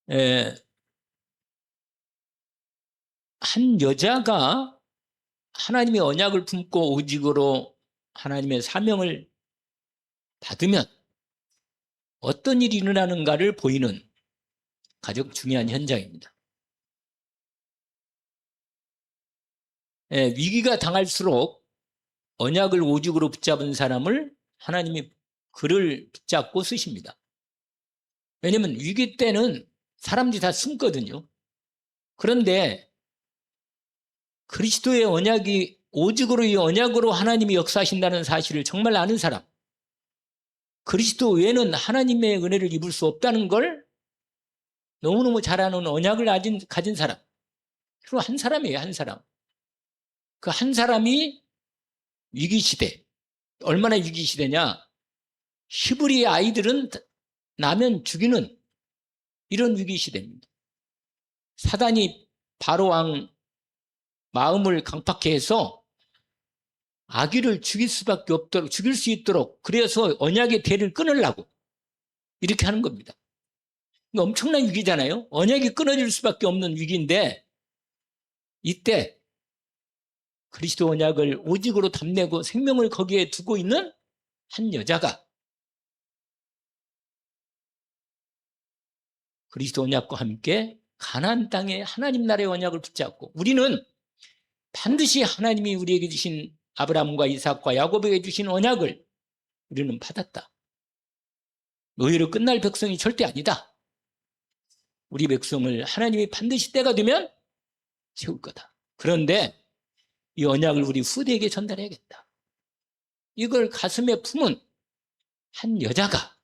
에, 한 여자가 하나님의 언약을 품고 오직으로 하나님의 사명을 받으면 어떤 일이 일어나는가를 보이는 가장 중요한 현장입니다. 위기가 당할수록 언약을 오직으로 붙잡은 사람을 하나님이 그를 붙잡고 쓰십니다. 왜냐하면 위기 때는 사람들이 다 숨거든요. 그런데 그리스도의 언약이 오직으로 이 언약으로 하나님이 역사하신다는 사실을 정말 아는 사람, 그리스도 외에는 하나님의 은혜를 입을 수 없다는 걸 너무너무 잘 아는 언약을 가진 사람, 그리고 한 사람이에요. 한 사람. 그 한 사람이 위기시대, 얼마나 위기시대냐, 히브리의 아이들은 나면 죽이는 이런 위기시대입니다. 사단이 바로왕 마음을 강팍해 해서 아기를 죽일 수밖에 없도록, 죽일 수 있도록, 그래서 언약의 대를 끊으려고 이렇게 하는 겁니다. 엄청난 위기잖아요. 언약이 끊어질 수밖에 없는 위기인데, 이때 그리스도 언약을 오직으로 담내고 생명을 거기에 두고 있는 한 여자가 그리스도 언약과 함께 가나안 땅에 하나님 나라의 언약을 붙잡고, 우리는 반드시 하나님이 우리에게 주신 아브라함과 이삭과 야곱에게 주신 언약을 우리는 받았다. 의외로 끝날 백성이 절대 아니다. 우리 백성을 하나님이 반드시 때가 되면 세울 거다. 그런데 이 언약을 우리 후대에게 전달해야겠다. 이걸 가슴에 품은 한 여자가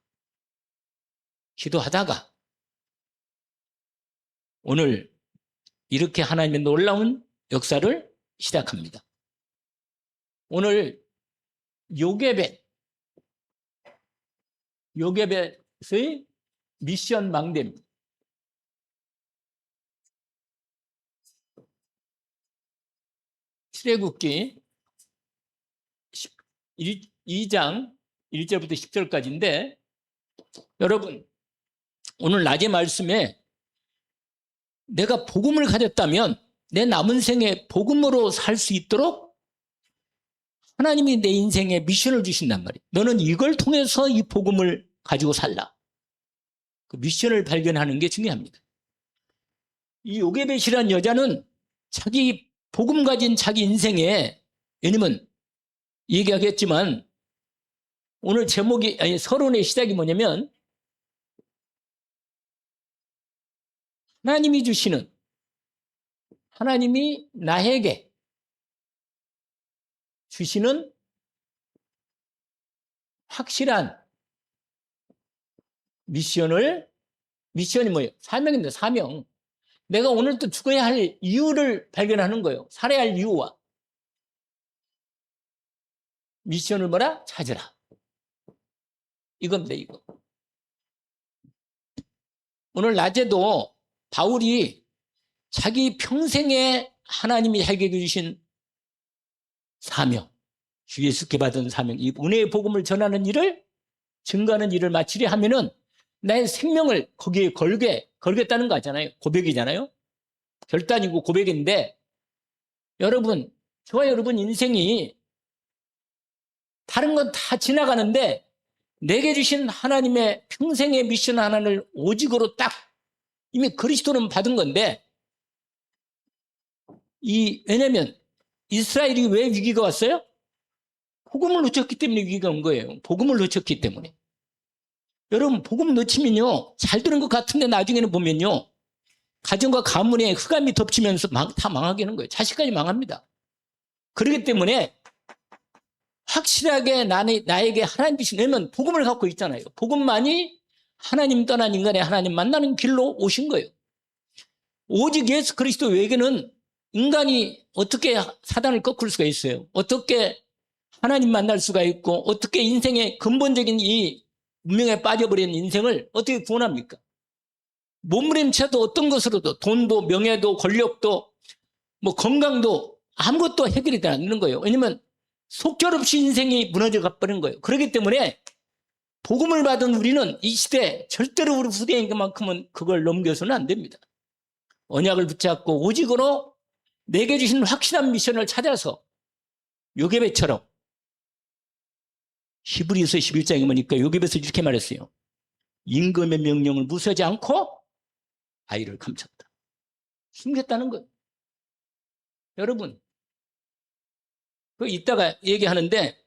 기도하다가 오늘 이렇게 하나님의 놀라운 역사를 시작합니다. 오늘 요게벳의 미션 망대입니다. 출애굽기 2장 1절부터 10절까지인데, 여러분 오늘 낮의 말씀에 내가 복음을 가졌다면 내 남은 생에 복음으로 살 수 있도록 하나님이 내 인생에 미션을 주신단 말이에요. 너는 이걸 통해서 이 복음을 가지고 살라. 그 미션을 발견하는 게 중요합니다. 이 요게벳이라는 여자는 자기 복음 가진 자기 인생에, 왜냐면 얘기하겠지만 오늘 제목이, 아니 서론의 시작이 뭐냐면, 하나님이 주시는, 하나님이 나에게 주시는 확실한 미션이 뭐예요? 사명입니다. 사명. 내가 오늘 또 죽어야 할 이유를 발견하는 거예요. 살아야 할 이유와 미션을 뭐라? 찾으라. 이겁니다. 이거. 오늘 낮에도 바울이 자기 평생에 하나님이 자기에게 주신 사명, 주 예수께 받은 사명, 이 은혜의 복음을 전하는 일을, 증거하는 일을 마치려 하면은 나의 생명을 거기에 걸겠다는 거 아니잖아요. 고백이잖아요. 결단이고 고백인데, 여러분, 저와 여러분 인생이 다른 건 다 지나가는데 내게 주신 하나님의 평생의 미션 하나를 오직으로 딱 이미 그리스도는 받은 건데, 왜냐면 이스라엘이 왜 위기가 왔어요? 복음을 놓쳤기 때문에 위기가 온 거예요. 복음을 놓쳤기 때문에. 여러분, 복음 놓치면요, 잘 되는 것 같은데 나중에는 보면요, 가정과 가문에 흑암이 덮치면서 다 망하게 하는 거예요. 자식까지 망합니다. 그렇기 때문에 확실하게 나에게 하나님 주신, 왜냐면 복음을 갖고 있잖아요. 복음만이 하나님 떠난 인간의 하나님 만나는 길로 오신 거예요. 오직 예수 그리스도 외에는 인간이 어떻게 사단을 꺾을 수가 있어요? 어떻게 하나님 만날 수가 있고, 어떻게 인생의 근본적인 이 운명에 빠져버린 인생을 어떻게 구원합니까? 몸부림쳐도 어떤 것으로도, 돈도 명예도 권력도 뭐 건강도 아무것도 해결이 안 되는 거예요. 왜냐면 속절없이 인생이 무너져 가버린 거예요. 그렇기 때문에 복음을 받은 우리는 이 시대 절대로 우리 후대인만큼은 그걸 넘겨서는 안 됩니다. 언약을 붙잡고 오직으로 내게 주신 확실한 미션을 찾아서 요게벳처럼, 히브리서 11장에 보니까 요게벳을 이렇게 말했어요. 임금의 명령을 무시하지 않고 아이를 감췄다. 숨겼다는 거예요. 여러분, 그 이따가 얘기하는데,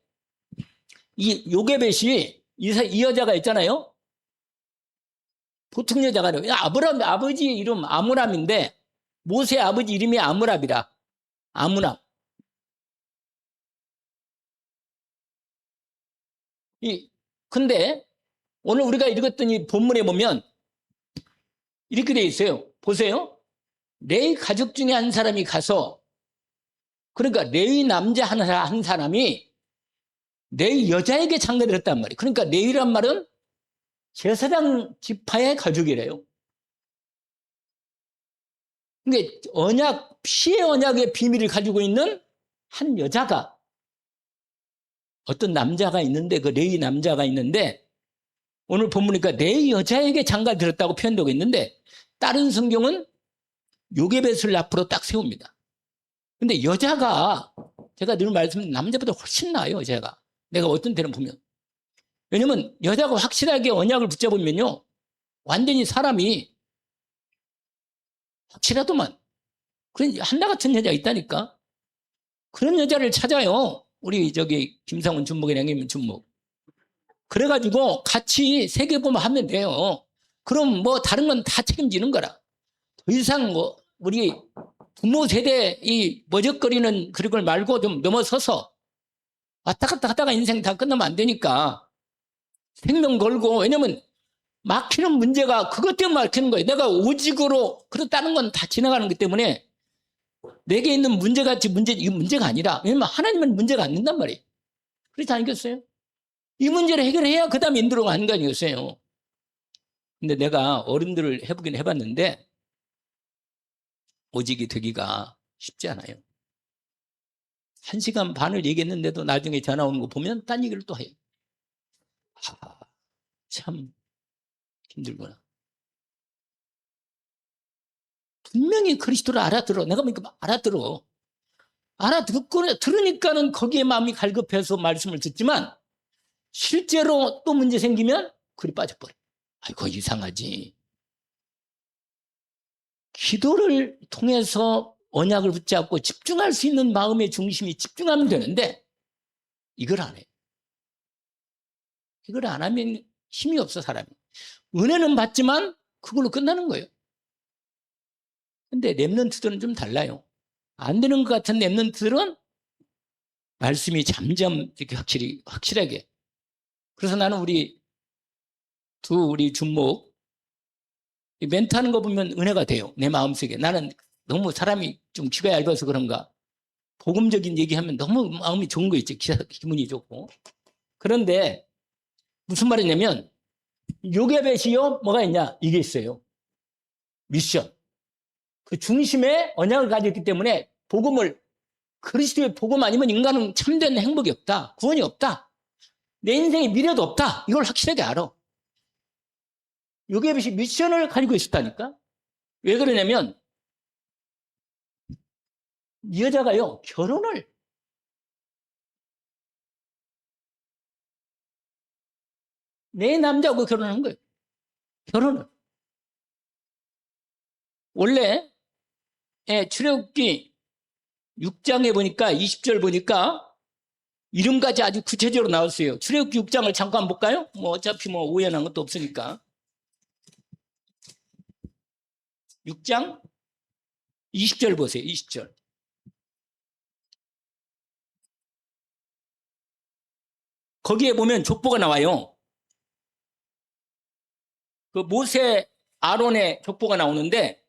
이 요게벳이 이 여자가 있잖아요. 보통 여자가 아니에요. 아브람 아버지 이름 아므람인데 모세 아버지 이름이 아므람이라. 아므람. 근데 오늘 우리가 읽었던 이 본문에 보면 이렇게 돼 있어요. 보세요. 레위 가족 중에 한 사람이 가서, 그러니까 레위 남자 한 사람이 레위 여자에게 장가들었단 말이에요. 그러니까 레위란 말은 제사장 지파의 가족이래요. 그러니까 언약, 피의 언약의 비밀을 가지고 있는 한 여자가, 어떤 남자가 있는데, 그 레위 남자가 있는데, 오늘 본문이니까 레위 여자에게 장가들었다고 표현되고 있는데, 다른 성경은 요게벳을 앞으로 딱 세웁니다. 근데 여자가, 제가 늘 말씀드린 남자보다 훨씬 나아요, 여자가. 내가 어떤 때는 보면. 왜냐면 여자가 확실하게 언약을 붙잡으면요, 완전히 사람이 확실하더만. 그런 한나 같은 여자가 있다니까. 그런 여자를 찾아요. 우리 김상훈 준목이랑 형님 준목. 그래가지고 같이 세계보험 하면 돼요. 그럼 뭐 다른 건 다 책임지는 거라. 더 이상 뭐 우리 부모 세대 이 머적거리는 그런 걸 말고 좀 넘어서서 왔다 갔다 하다가 인생 다 끝나면 안 되니까 생명 걸고, 왜냐면 막히는 문제가 그것 때문에 막히는 거예요. 내가 오직으로 그렇다는 건 다 지나가는 것 때문에 내게 있는 문제같이 이게 문제가 아니라, 왜냐면 하나님은 문제가 안 된단 말이에요. 그렇지 않겠어요? 이 문제를 해결해야 그 다음에 인도로 가는 거 아니겠어요? 근데 내가 어른들을 해보긴 해봤는데 오직이 되기가 쉽지 않아요. 1시간 반을 얘기했는데도 나중에 전화 오는 거 보면 딴 얘기를 또 해요. 참 힘들구나. 분명히 그리스도를 알아들어. 내가 보니까 알아들어. 들으니까는 거기에 마음이 갈급해서 말씀을 듣지만 실제로 또 문제 생기면 그리 빠져버려. 아이고, 이상하지. 기도를 통해서 언약을 붙잡고 집중할 수 있는 마음의 중심이 집중하면 되는데 이걸 안 해. 이걸 안 하면 힘이 없어, 사람이. 은혜는 받지만 그걸로 끝나는 거예요. 근데 랩런트들은 좀 달라요. 안 되는 것 같은 랩런트들은 말씀이 잠잠 이렇게 확실하게. 그래서 나는 우리 준목 멘트하는 거 보면 은혜가 돼요. 내 마음속에. 나는 너무 사람이 좀 귀가 얇아서 그런가, 복음적인 얘기하면 너무 마음이 좋은 거 있죠. 기분이 좋고. 그런데 무슨 말이냐면 요게벳이요 뭐가 있냐, 이게 있어요. 미션. 그 중심에 언약을 가지고 있기 때문에 그리스도의 복음 아니면 인간은 참된 행복이 없다, 구원이 없다, 내 인생의 미래도 없다, 이걸 확실하게 알아. 요게벳이 미션을 가지고 있었다니까. 왜 그러냐면 이 여자가요, 결혼을 내 남자하고 결혼한 거예요. 결혼을. 원래 출애굽기 6장에 보니까 20절 보니까 이름까지 아주 구체적으로 나왔어요. 출애굽기 6장을 잠깐 볼까요? 뭐 어차피 뭐 오해한 것도 없으니까. 6장 20절 보세요. 20절. 거기에 보면 족보가 나와요. 그 모세 아론의 족보가 나오는데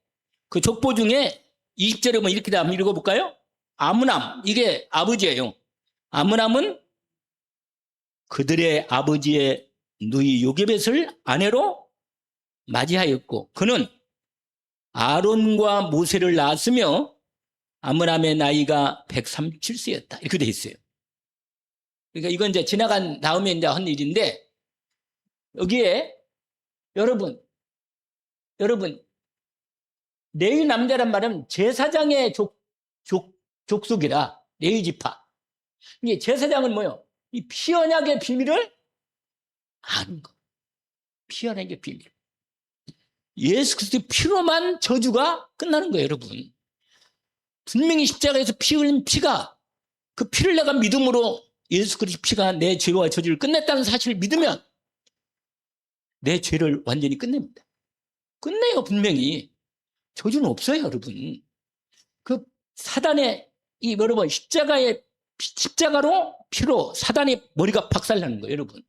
그 족보 중에 20절에 보면 이렇게 한번 읽어볼까요? 아므람, 이게 아버지예요. 아므람은 그들의 아버지의 누이 요게벳을 아내로 맞이하였고 그는 아론과 모세를 낳았으며 아므람의 나이가 137세였다. 이렇게 돼 있어요. 그러니까 이건 이제 지나간 다음에 이제 한 일인데 여기에 여러분 레위 남자란 말은 제사장의 족속이라 레위 지파. 이게 제사장은 뭐요? 이 피언약의 비밀을 아는 거. 피언약의 비밀. 예수 그리스도의 피로만 저주가 끝나는 거예요, 여러분. 분명히 십자가에서 피 흘린 피가, 그 피를 내가 믿음으로 예수 그리스도 피가 내 죄와 저주를 끝냈다는 사실을 믿으면 내 죄를 완전히 끝냅니다. 끝내요, 분명히. 저주는 없어요, 여러분. 그 사단의 여러분 십자가로 피로 사단의 머리가 박살나는 거예요, 여러분.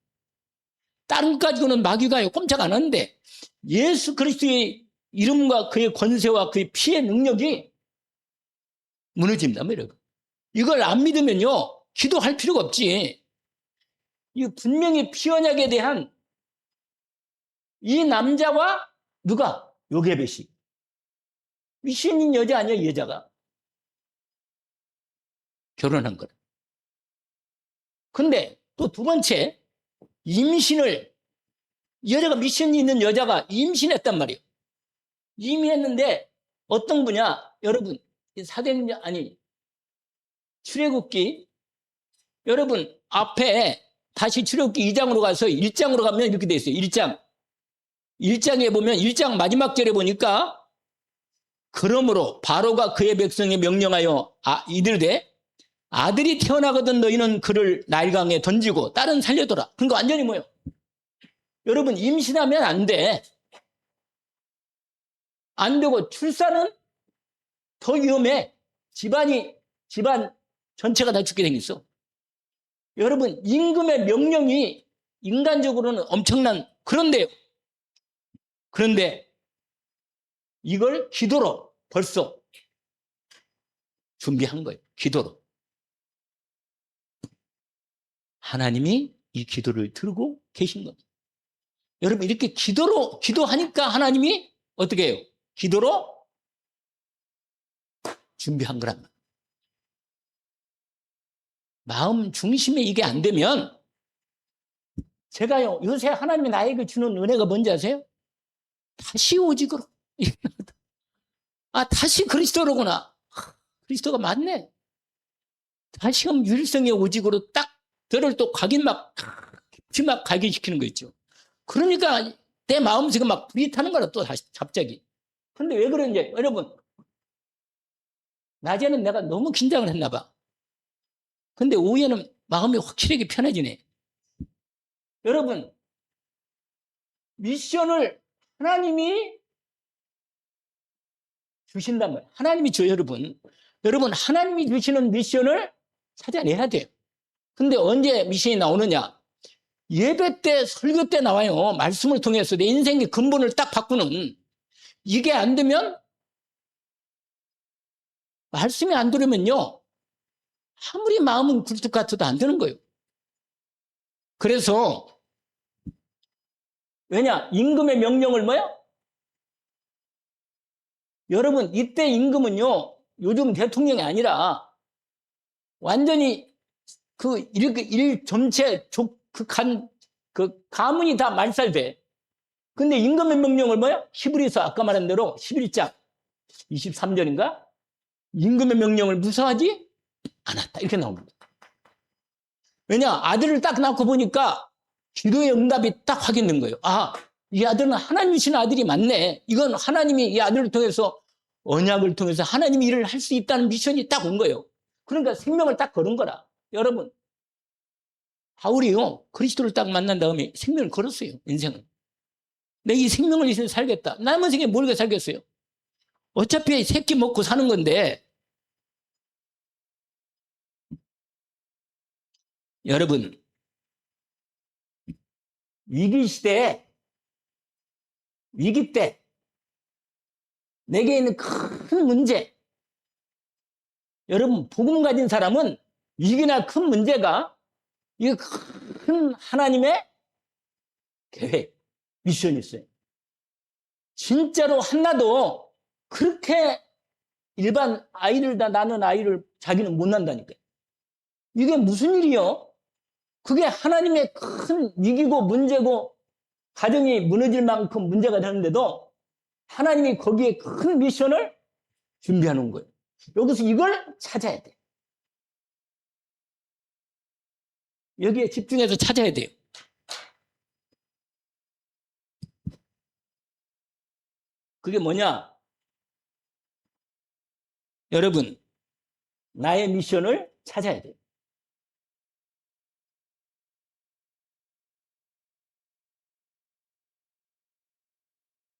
다른 것 가지고는 마귀가 꼼짝 안 하는데 예수 그리스도의 이름과 그의 권세와 그의 피의 능력이 무너집니다, 여러분. 이걸 안 믿으면요, 기도할 필요가 없지. 이 분명히 피 언약에 대한 이 남자와 누가? 요게벳이. 미신인 여자 아니야, 이 여자가. 결혼한 거라. 근데 또 두 번째, 임신을, 이 여자가 미신이 있는 여자가 임신했단 말이에요. 임신했는데 어떤 분야? 여러분, 출애굽기, 여러분 앞에 다시 출애굽기 2장으로 가서 1장으로 가면 이렇게 돼 있어요. 1장에 보면 1장 마지막 절에 보니까 그러므로 바로가 그의 백성에 명령하여 이르되 아들이 태어나거든 너희는 그를 나일강에 던지고 딸은 살려둬라. 그러니까 완전히 뭐예요? 여러분 임신하면 안 돼. 안 되고 출산은 더 위험해. 집안 전체가 다 죽게 생겼어. 여러분 임금의 명령이 인간적으로는 엄청난 그런데 이걸 기도로 벌써 준비한 거예요. 기도로. 하나님이 이 기도를 들고 계신 겁니다. 여러분 이렇게 기도하니까 하나님이 어떻게 해요? 기도로 준비한 거란 말이에요. 마음 중심에 이게 안 되면 제가요 요새 하나님이 나에게 주는 은혜가 뭔지 아세요? 다시 오직으로. 다시 그리스도로구나. 그리스도가 맞네. 다시금 유일성의 오직으로 딱 저를 또 깊이 각인시키는 거 있죠. 그러니까 내 마음속에 막 불이 타는 거라 또 다시 갑자기. 그런데 왜 그런지 여러분 낮에는 내가 너무 긴장을 했나 봐. 근데 오후에는 마음이 확실하게 편해지네. 여러분 미션을 하나님이 주신단 말이에요. 하나님이 줘요, 여러분. 여러분 하나님이 주시는 미션을 찾아내야 돼요. 근데 언제 미션이 나오느냐? 예배 때 설교 때 나와요. 말씀을 통해서 내 인생의 근본을 딱 바꾸는. 이게 안 되면 말씀이 안 들으면요 아무리 마음은 굴뚝 같아도 안 되는 거예요. 그래서 왜냐? 임금의 명령을 뭐야? 여러분 이때 임금은요 요즘 대통령이 아니라 완전히 일 전체 가문이 다 말살돼. 근데 임금의 명령을 뭐야? 히브리서 아까 말한 대로 11장 23절인가? 임금의 명령을 무사하지 않았다. 이렇게 나옵니다. 왜냐? 아들을 딱 낳고 보니까 기도의 응답이 딱 확인된 거예요. 이 아들은 하나님이신 아들이 맞네. 이건 하나님이 이 아들을 통해서 언약을 통해서 하나님이 일을 할 수 있다는 미션이 딱 온 거예요. 그러니까 생명을 딱 걸은 거라. 여러분 바울이요 그리스도를 딱 만난 다음에 생명을 걸었어요. 인생은 내 이 생명을 위해서 살겠다. 남은 생에 뭘 살겠어요? 어차피 새끼 먹고 사는 건데. 여러분 위기 때 내게 있는 큰 문제, 여러분 복음 가진 사람은 위기나 큰 문제가 이 큰 하나님의 계획, 미션이 있어요. 진짜로 한나도 그렇게 일반 아이를 다 낳는 아이를 자기는 못 낳는다니까요. 이게 무슨 일이요? 그게 하나님의 큰 위기고 문제고 가정이 무너질 만큼 문제가 되는데도 하나님이 거기에 큰 미션을 준비해 놓은 거예요. 여기서 이걸 찾아야 돼요. 여기에 집중해서 찾아야 돼요. 그게 뭐냐? 여러분, 나의 미션을 찾아야 돼요.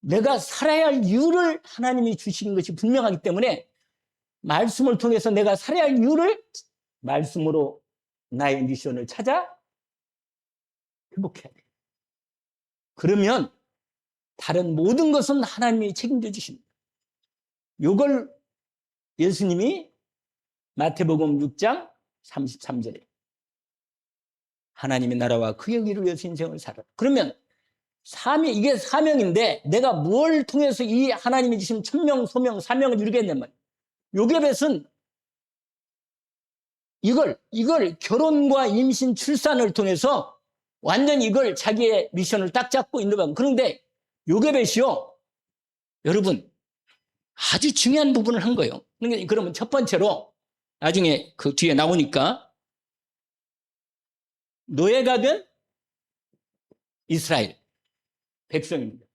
내가 살아야 할 이유를 하나님이 주신 것이 분명하기 때문에 말씀을 통해서 내가 살아야 할 이유를 말씀으로 나의 미션을 찾아 회복해야 돼요. 그러면 다른 모든 것은 하나님이 책임져 주십니다. 이걸 예수님이 마태복음 6장 33절에 하나님의 나라와 그 영예를 위해서 인생을 살아라. 그러면 이게 사명인데 내가 뭘 통해서 이 하나님이 주신 천명, 소명, 사명을 이루겠냔 말이에요. 요게벳은 이걸 결혼과 임신, 출산을 통해서 완전히 이걸 자기의 미션을 딱 잡고 있는 거예요. 그런데 요게벳이요, 여러분, 아주 중요한 부분을 한 거예요. 그러면 첫 번째로 나중에 그 뒤에 나오니까 노예가 된 이스라엘 백성입니다.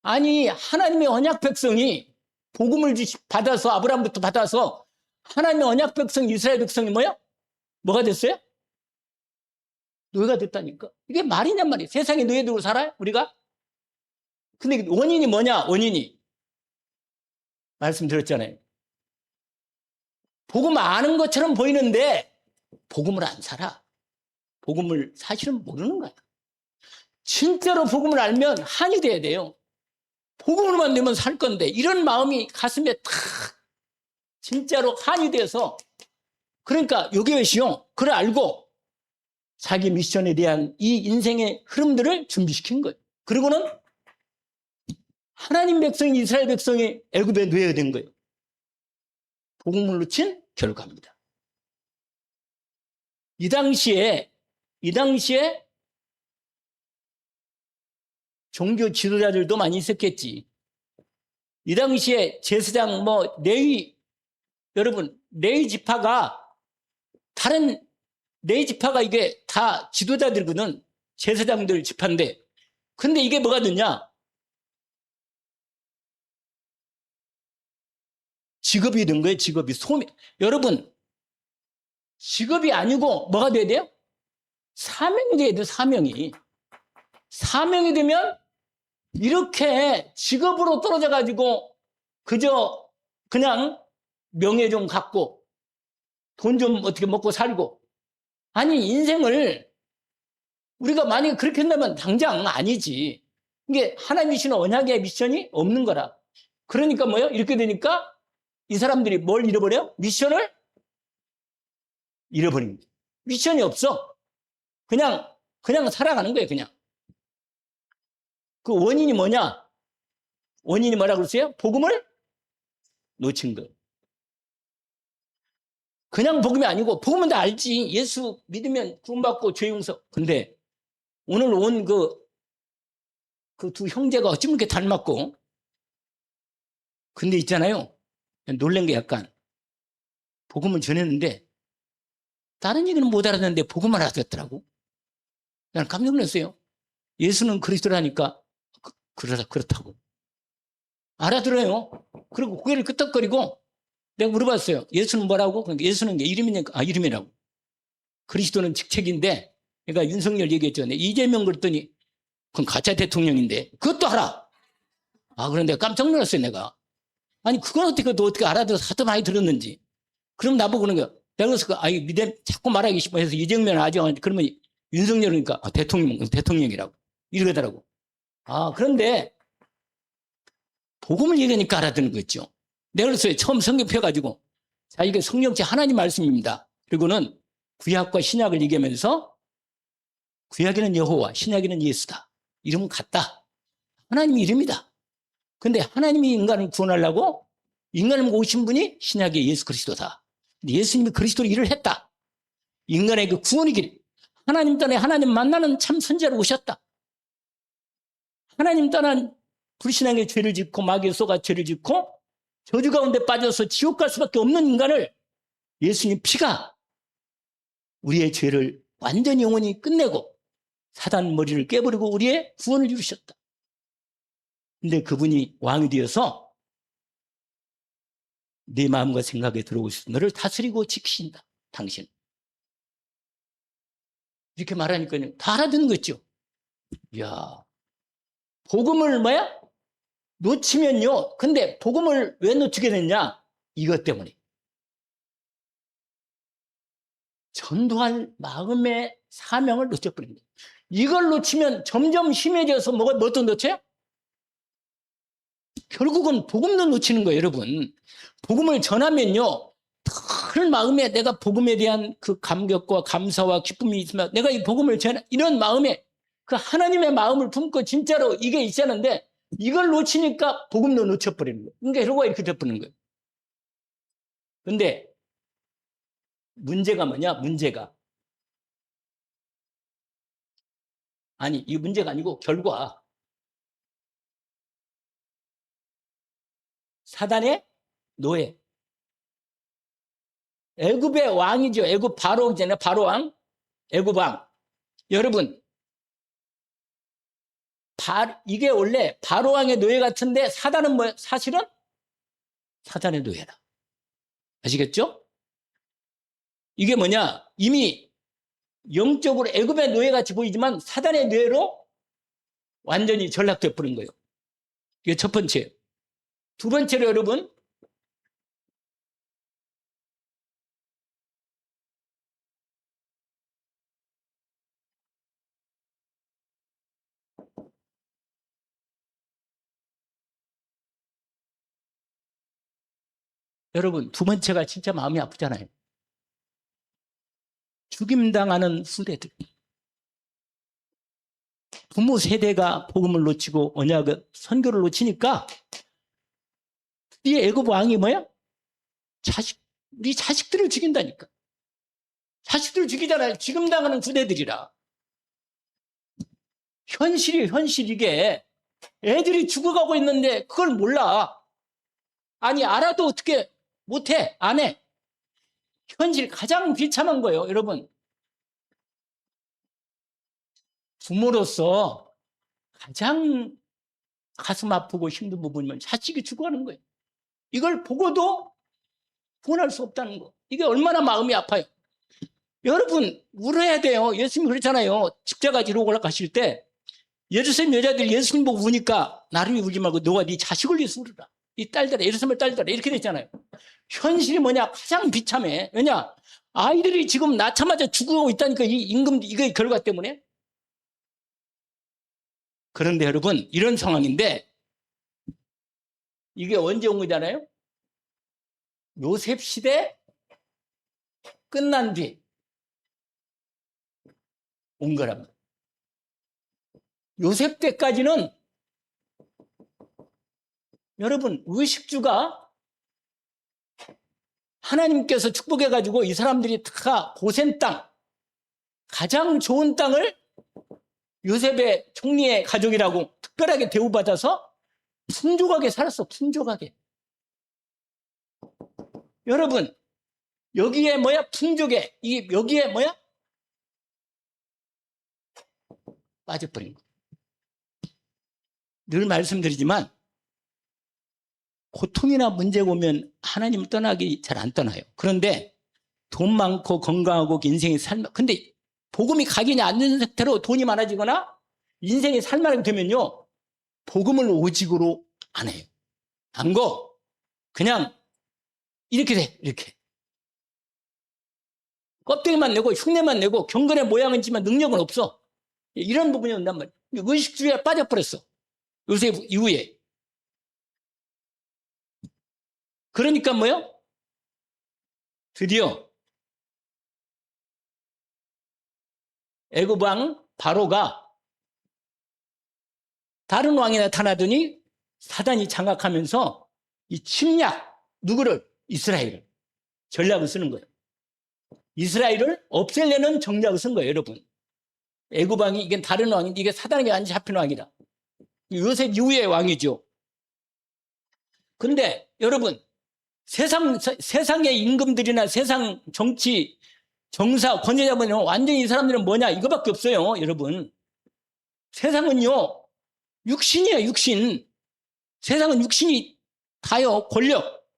아니, 하나님의 언약 백성이 복음을 받아서, 아브라함부터 받아서 하나님의 언약 백성 이스라엘 백성이 뭐가 됐어요? 노예가 됐다니까. 이게 말이냔 말이에요. 세상에 노예들로 살아요, 우리가? 근데 원인이 뭐냐? 원인이 말씀드렸잖아요. 복음 아는 것처럼 보이는데 복음을 안 살아. 복음을 사실은 모르는 거야. 진짜로 복음을 알면 한이 돼야 돼요. 복음으로만 되면 살 건데 이런 마음이 가슴에 탁 진짜로 한이 돼서, 그러니까 요게벳이요, 그걸 알고 자기 미션에 대한 이 인생의 흐름들을 준비시킨 거예요. 그리고는 하나님 백성이, 이스라엘 백성이 애굽에 놓여야 된 거예요. 복음을 놓친 결과입니다. 이 당시에 종교 지도자들도 많이 있었겠지. 이 당시에 제사장, 레위, 여러분, 레위 지파가 이게 다 지도자들이거든. 제사장들 지파인데. 근데 이게 뭐가 됐냐? 직업이 된 거예요, 직업이. 여러분, 직업이 아니고 뭐가 돼야 돼요? 사명이 돼야 돼요, 사명이. 사명이 되면 이렇게 직업으로 떨어져가지고 그냥 명예 좀 갖고 돈 좀 어떻게 먹고 살고, 아니, 인생을 우리가 만약에 그렇게 한다면 당장 아니지. 이게 하나님이 주신 언약의 미션이 없는 거라. 그러니까 이렇게 되니까 이 사람들이 뭘 잃어버려요? 미션을 잃어버립니다. 미션이 없어. 그냥 살아가는 거예요, 그냥. 그 원인이 뭐냐? 원인이 뭐라고 그랬어요? 복음을 놓친 거예요. 그냥 복음이 아니고, 복음은 다 알지. 예수 믿으면 구원받고 죄 용서. 근데 오늘 온 그 두 형제가 어쩜 이렇게 닮았고, 근데 있잖아요, 놀란 게 약간 복음을 전했는데 다른 얘기는 못 알아듣는데 복음을 알아듣더라고. 나는 깜짝 놀랐어요. 예수는 그리스도라니까 그렇다고 알아들어요. 그리고 고개를 끄덕거리고, 내가 물어봤어요. 예수는 뭐라고? 그러니까 예수는 이름이니까, 이름이라고. 그리스도는 직책인데, 그러니까 윤석열 얘기했죠. 이재명 그랬더니 그건 가짜 대통령인데 그것도 알아. 그런데 깜짝 놀랐어요, 내가. 아니, 그건 어떻게 알아들어서 하도 많이 들었는지. 그럼 나보고 그러는 거야. 내가 그래서 자꾸 말하기 싶어 해서 이재명 아직, 그러면 윤석열이니까 대통령이라고 이러더라고. 그런데 복음을 얘기하니까 알아듣는 거 있죠. 내가 그랬어요. 처음 성경 펴가지고, 자, 이게 성령체 하나님 말씀입니다. 그리고는 구약과 신약을 얘기하면서 구약에는 여호와, 신약에는 예수다. 이름은 같다. 하나님 이름이다. 근데 하나님이 인간을 구원하려고 인간을 오신 분이 신약의 예수 그리스도다. 근데 예수님이 그리스도로 일을 했다. 인간의 그 구원의 길, 하나님 떠나 하나님 만나는 참 선지자로 오셨다. 하나님 떠난 불신앙의 죄를 짓고 마귀의 쏘가 죄를 짓고 저주 가운데 빠져서 지옥 갈 수밖에 없는 인간을 예수님 피가 우리의 죄를 완전히 영원히 끝내고 사단 머리를 깨버리고 우리의 구원을 이루셨다. 근데 그분이 왕이 되어서 내 마음과 생각에 들어오셔서 너를 다스리고 지키신다. 당신. 이렇게 말하니까 다 알아듣는 거죠. 이야, 복음을 뭐야? 놓치면요. 근데 복음을 왜 놓치게 됐냐? 이것 때문에. 전도할 마음의 사명을 놓쳐버린 거예요. 이걸 놓치면 점점 심해져서 뭐도 놓쳐요? 결국은 복음도 놓치는 거예요, 여러분. 복음을 전하면요. 큰 마음에 내가 복음에 대한 그 감격과 감사와 기쁨이 있으면 내가 이 복음을 전하, 이런 마음에 그 하나님의 마음을 품고 진짜로 이게 있었는데 이걸 놓치니까 복음도 놓쳐버리는 거예요. 그러니까 결국은 이렇게 돼버리는 거예요. 근데 문제가 뭐냐? 문제가. 아니, 이 문제가 아니고 결과. 사단의 노예. 애굽의 왕이죠. 애굽 바로잖아요. 바로왕. 애굽 왕. 여러분, 이게 원래 바로왕의 노예 같은데 사단은 뭐예요? 사실은 사단의 노예라. 아시겠죠? 이게 뭐냐? 이미 영적으로 애굽의 노예같이 보이지만 사단의 노예로 완전히 전락돼 버린 거예요. 이게 첫 번째. 두 번째로 여러분, 두 번째가 진짜 마음이 아프잖아요. 죽임당하는 후대들. 부모 세대가 복음을 놓치고 언약을 선교를 놓치니까 이 애굽 왕이 뭐야? 우리 자식들을 죽인다니까. 자식들을 죽이잖아요. 죽임당하는 후대들이라. 현실이게 애들이 죽어가고 있는데 그걸 몰라. 아니 알아도 어떻게 못해? 안 해. 현실 가장 비참한 거예요. 여러분. 부모로서 가장 가슴 아프고 힘든 부분이면 자식이 죽어가는 거예요. 이걸 보고도 구원할 수 없다는 거. 이게 얼마나 마음이 아파요. 여러분 울어야 돼요. 예수님이 그랬잖아요. 십자가 지로 올라가실 때 예루살렘 여자들이 예수님 보고 우니까 나를 울지 말고 너가 네 자식을 위해서 울으라. 이 딸들아, 예루살렘 딸들아 이렇게 됐잖아요. 현실이 뭐냐? 가장 비참해. 왜냐? 아이들이 지금 낳자마자 죽어가고 있다니까 이 임금 이거 결과 때문에. 그런데 여러분 이런 상황인데 이게 언제 온 거잖아요? 요셉 시대 끝난 뒤 온 거랍니다. 요셉 때까지는 여러분 의식주가 하나님께서 축복해가지고 이 사람들이 다 고센 땅, 가장 좋은 땅을 요셉의 총리의 가족이라고 특별하게 대우받아서 풍족하게 살았어. 풍족하게. 여러분 여기에 뭐야? 풍족해. 여기에 뭐야? 빠져버린 거. 늘 말씀드리지만 고통이나 문제가 오면 하나님을 떠나기 잘 안 떠나요. 그런데 돈 많고 건강하고 인생이 근데 복음이 각인이 안 되는 상태로 돈이 많아지거나 인생이 살만하게 되면요. 복음을 오직으로 안 해요. 안 거. 그냥 이렇게 돼. 이렇게. 껍데기만 내고 흉내만 내고 경건의 모양은 있지만 능력은 없어. 이런 부분이 온단 말이에요. 의식주의에 빠져버렸어. 요새 이후에. 그러니까 뭐요? 드디어 애굽 왕 바로가 다른 왕이 나타나더니 사단이 장악하면서 이 침략 누구를? 이스라엘을 전략을 쓰는 거예요. 이스라엘을 없애려는 전략을 쓴 거예요, 여러분. 애굽 왕이 이게 다른 왕인데 이게 사단에게 완전히 잡힌 왕이다. 요셉 이후의 왕이죠. 그런데 여러분 세상의 임금들이나 세상 정치 정사 권위자분은 완전히 이 사람들은 뭐냐 이거밖에 없어요. 여러분 세상은요 육신이에요. 육신. 세상은 육신이 다요. 권력.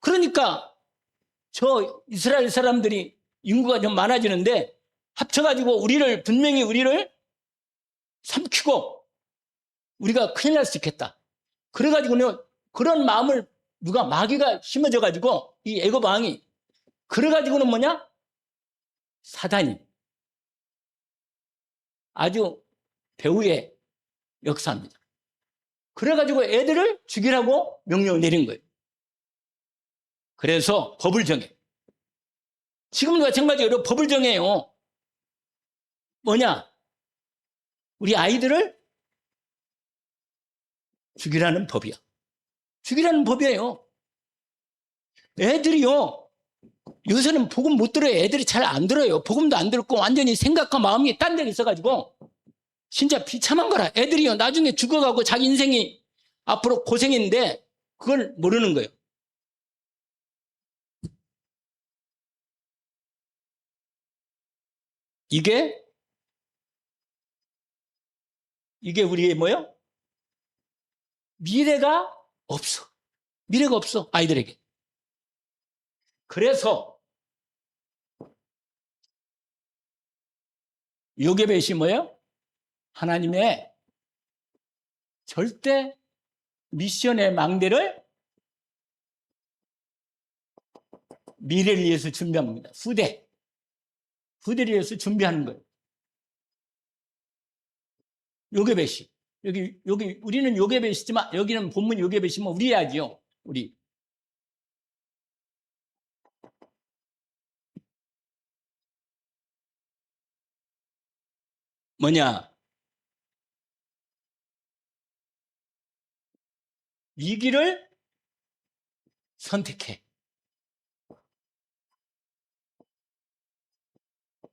그러니까 저 이스라엘 사람들이 인구가 좀 많아지는데 합쳐가지고 분명히 우리를 삼키고 우리가 큰일 날 수 있겠다. 그래가지고는 그런 마음을 누가 마귀가 심어져가지고 이 애굽 왕이 그래가지고는 뭐냐? 사단이 아주 배후에 역사합니다. 그래가지고 애들을 죽이라고 명령을 내린 거예요. 그래서 법을 정해. 지금도 마찬가지로 법을 정해요. 뭐냐? 우리 아이들을 죽이라는 법이야. 죽이라는 법이에요. 애들이요. 요새는 복음 못 들어요. 애들이 잘 안 들어요. 복음도 안 듣고 완전히 생각과 마음이 딴 데 있어가지고 진짜 비참한 거라. 애들이요. 나중에 죽어가고 자기 인생이 앞으로 고생인데 그걸 모르는 거예요. 이게 우리의 뭐예요? 미래가 없어. 미래가 없어. 아이들에게. 그래서 요게벳이 뭐예요? 하나님의 절대 미션의 망대를 미래를 위해서 준비한 겁니다. 후대를 위해서 준비하는 거예요. 요게벳이. 여기 우리는 요게벳이지만 여기는 본문 요게벳이면 우리야지요. 우리. 뭐냐? 위기를 선택해.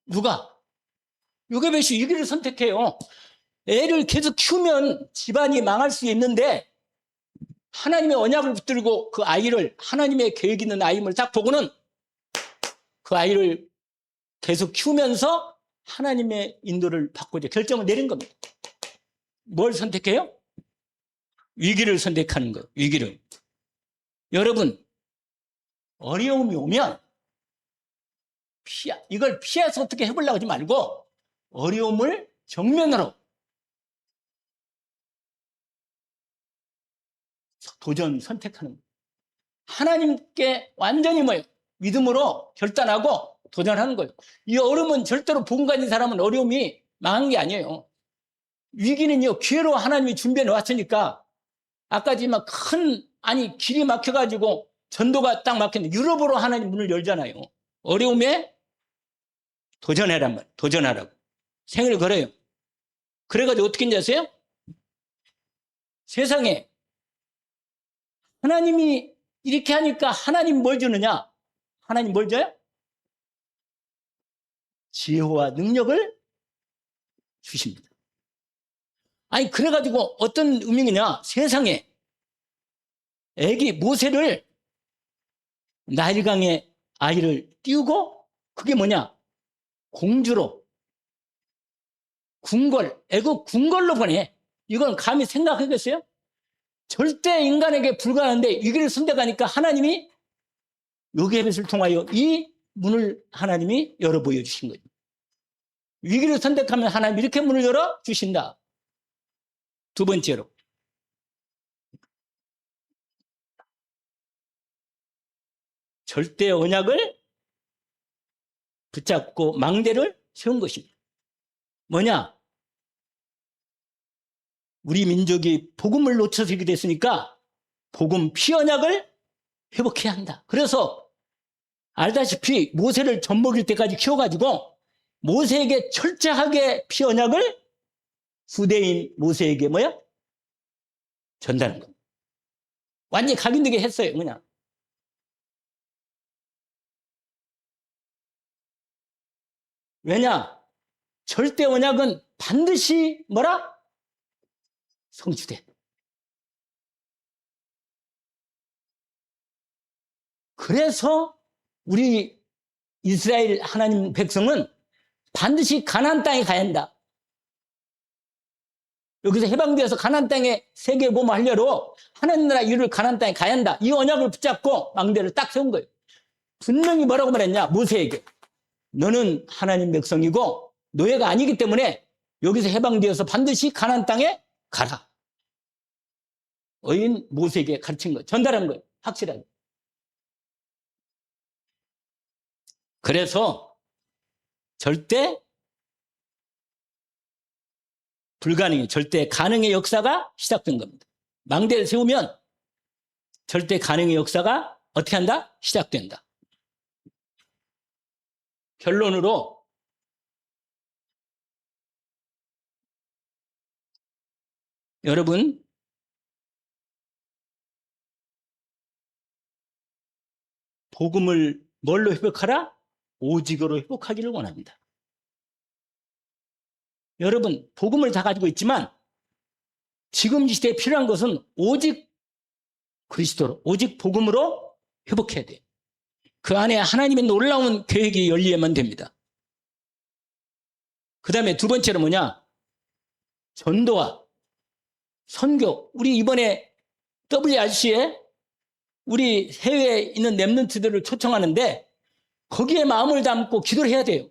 누가? 요게벳이 위기를 선택해요. 애를 계속 키우면 집안이 망할 수 있는데 하나님의 언약을 붙들고 그 아이를 하나님의 계획 있는 아이임을 딱 보고는 그 아이를 계속 키우면서 하나님의 인도를 받고자 결정을 내린 겁니다. 뭘 선택해요? 위기를 선택하는 거예요. 위기를. 여러분 어려움이 오면 이걸 피해서 어떻게 해보려고 하지 말고 어려움을 정면으로 도전 선택하는 거예요. 하나님께 완전히 뭐예요? 믿음으로 결단하고 도전하는 거예요. 이 어려움은 절대로 복음 가진 사람은 어려움이 망한 게 아니에요. 위기는요 기회로 하나님이 준비해 놓았으니까 아까 지만 길이 막혀가지고 전도가 딱 막혔는데 유럽으로 하나님 문을 열잖아요. 어려움에 도전해란 말, 도전하라고. 생을 걸어요. 그래가지고 어떻게 했는지 아세요? 세상에 하나님이 이렇게 하니까 하나님 뭘 주느냐? 하나님 뭘 줘요? 지혜와 능력을 주십니다. 아니 그래가지고 어떤 의미냐? 세상에 애기 모세를 나일강에 아이를 띄우고 그게 뭐냐? 공주로 궁궐, 애국 궁궐로 보내. 이건 감히 생각하겠어요? 절대 인간에게 불가능한데 위기를 선택하니까 하나님이 요게벳을 통하여 이 문을 하나님이 열어 보여주신 거예요. 위기를 선택하면 하나님이 이렇게 문을 열어 주신다. 두 번째로 절대 언약을 붙잡고 망대를 세운 것입니다. 뭐냐? 우리 민족이 복음을 놓쳐서 이렇게 됐으니까 복음 피언약을 회복해야 한다. 그래서 알다시피 모세를 젖먹일 때까지 키워가지고 모세에게 철저하게 피언약을 후대인 모세에게 뭐야? 전달한 겁니다. 완전히 각인되게 했어요. 그냥. 왜냐? 절대 언약은 반드시 뭐라? 성취돼. 그래서 우리 이스라엘 하나님 백성은 반드시 가나안 땅에 가야 한다. 여기서 해방되어서 가나안 땅에 세계 보호하려고 하나님 나라 이룰 가나안 땅에 가야 한다. 이 언약을 붙잡고 망대를 딱 세운 거예요. 분명히 뭐라고 말했냐? 모세에게. 너는 하나님 백성이고 노예가 아니기 때문에 여기서 해방되어서 반드시 가나안 땅에 가라. 어인 모세에게 가르친 거예요. 전달한 거예요. 확실하게. 그래서 절대 불가능해. 절대 가능의 역사가 시작된 겁니다. 망대를 세우면 절대 가능의 역사가 어떻게 한다? 시작된다. 결론으로 여러분 복음을 뭘로 회복하라? 오직으로 회복하기를 원합니다. 여러분 복음을 다 가지고 있지만 지금 이 시대에 필요한 것은 오직 그리스도로 오직 복음으로 회복해야 돼요. 그 안에 하나님의 놀라운 계획이 열리야만 됩니다. 그 다음에 두 번째로 뭐냐? 전도와 선교. 우리 이번에 WRC에 우리 해외에 있는 렘넌트들을 초청하는데 거기에 마음을 담고 기도를 해야 돼요.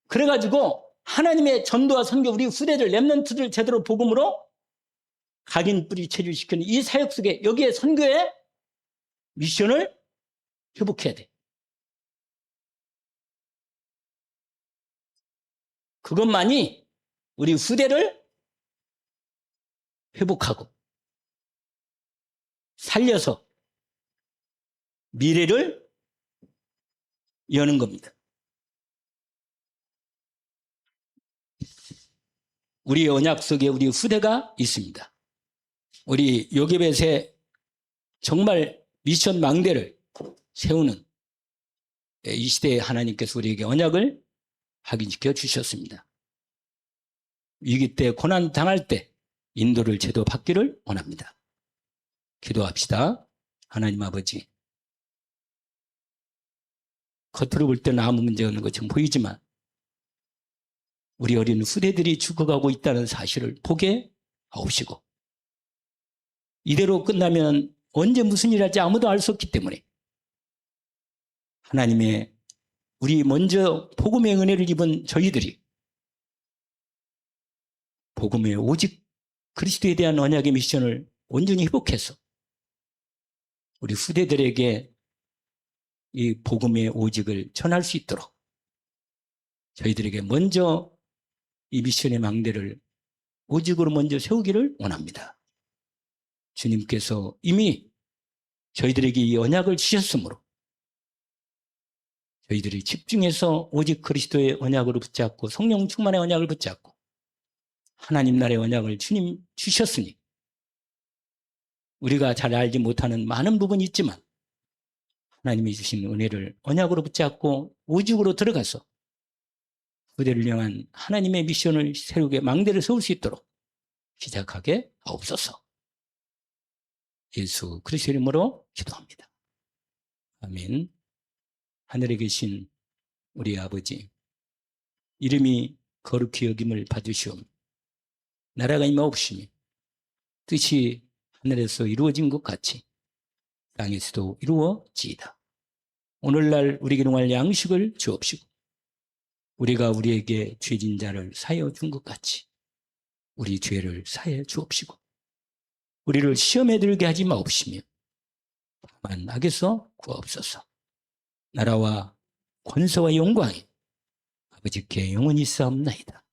그래가지고 하나님의 전도와 선교, 우리 후대들 렘넌트들 제대로 복음으로 각인 뿌리 체질시키는 이 사역 속에 여기에 선교의 미션을 회복해야 돼. 그것만이 우리 후대를 회복하고 살려서 미래를 여는 겁니다. 우리의 언약 속에 우리 후대가 있습니다. 우리 요괴벳의 정말 미션 망대를 세우는 이 시대에 하나님께서 우리에게 언약을 확인시켜 주셨습니다. 위기 때 고난 당할 때 인도를 제도 받기를 원합니다. 기도합시다. 하나님 아버지, 겉으로 볼 때는 아무 문제 없는 것처럼 보이지만 우리 어린 후대들이 죽어가고 있다는 사실을 보게 하옵시고 이대로 끝나면 언제 무슨 일 할지 아무도 알 수 없기 때문에 하나님의 우리 먼저 복음의 은혜를 입은 저희들이 복음의 오직 그리스도에 대한 언약의 미션을 온전히 회복해서 우리 후대들에게 이 복음의 오직을 전할 수 있도록 저희들에게 먼저 이 미션의 망대를 오직으로 먼저 세우기를 원합니다. 주님께서 이미 저희들에게 이 언약을 주셨으므로 저희들이 집중해서 오직 그리스도의 언약으로 붙잡고 성령 충만의 언약을 붙잡고 하나님 나라의 언약을 주님 주셨으니 우리가 잘 알지 못하는 많은 부분이 있지만 하나님이 주신 은혜를 언약으로 붙잡고 오직으로 들어가서 그대를 향한 하나님의 미션을 새롭게 망대를 세울 수 있도록 시작하게 하옵소서. 예수 그리스도의 이름으로 기도합니다. 아멘. 하늘에 계신 우리 아버지, 이름이 거룩히 여김을 받으시오며 나라가 임하옵시며 뜻이 하늘에서 이루어진 것 같이 땅에서도 이루어지이다. 오늘날 우리에게 용할 양식을 주옵시고 우리가 우리에게 죄진 자를 사하여 준 것 같이 우리 죄를 사하여 주옵시고 우리를 시험에 들게 하지 마옵시며 다만 악에서 구하옵소서. 나라와 권세와 영광이 아버지께 영원히 있사옵나이다.